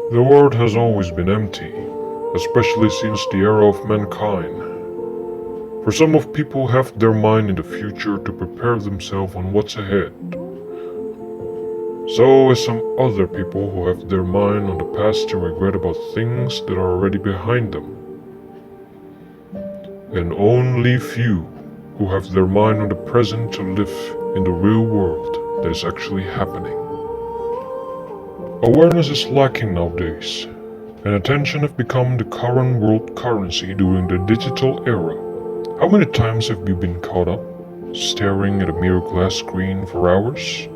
The world has always been empty, especially since the era of mankind. For some of people have their mind in the future to prepare themselves on what's ahead. So as some other people who have their mind on the past to regret about things that are already behind them. And only few who have their mind on the present to live in the real world that is actually happening. Awareness is lacking nowadays, and attention have become the current world currency during the digital era. How many times have you been caught up, staring at a mere glass screen for hours?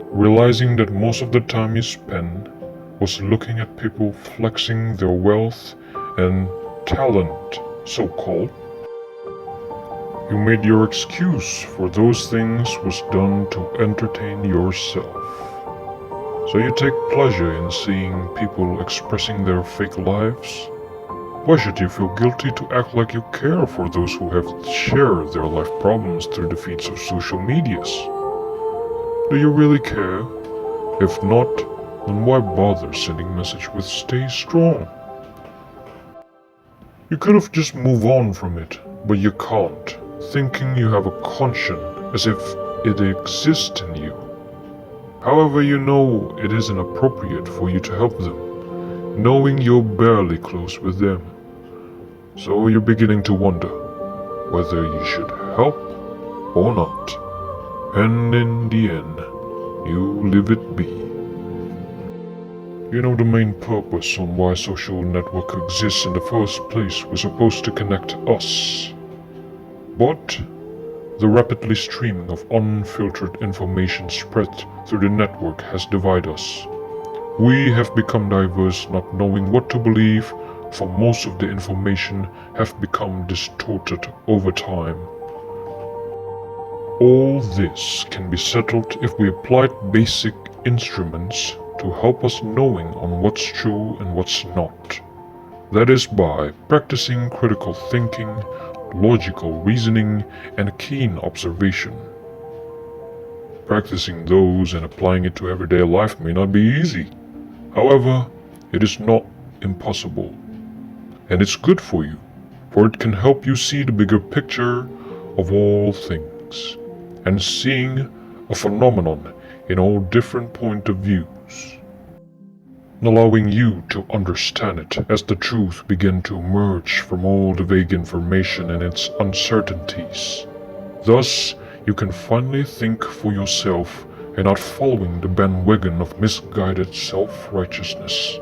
Realizing that most of the time you spent was looking at people flexing their wealth and talent, so-called. You made your excuse for those things was done to entertain yourself. So you take pleasure in seeing people expressing their fake lives? Why should you feel guilty to act like you care for those who have shared their life problems through the feeds of social medias? Do you really care? If not, then why bother sending message with stay strong? You could have just moved on from it, but you can't, thinking you have a conscience as if it exists in you. However, you know it isn't appropriate for you to help them, knowing you're barely close with them. So you're beginning to wonder whether you should help or not. And in the end, you leave it be. You know, the main purpose on why social network exists in the first place was supposed to connect us. But the rapidly streaming of unfiltered information spread through the network has divided us. We have become diverse, not knowing what to believe, for most of the information have become distorted over time. All this can be settled if we applied basic instruments to help us knowing on what's true and what's not. That is by practicing critical thinking, logical reasoning, and keen observation. Practicing those and applying it to everyday life may not be easy. However, it is not impossible. And it's good for you, for it can help you see the bigger picture of all things, and seeing a phenomenon in all different point of views, allowing you to understand it as the truth begin to emerge from all the vague information and its uncertainties. Thus, you can finally think for yourself and not following the bandwagon of misguided self-righteousness.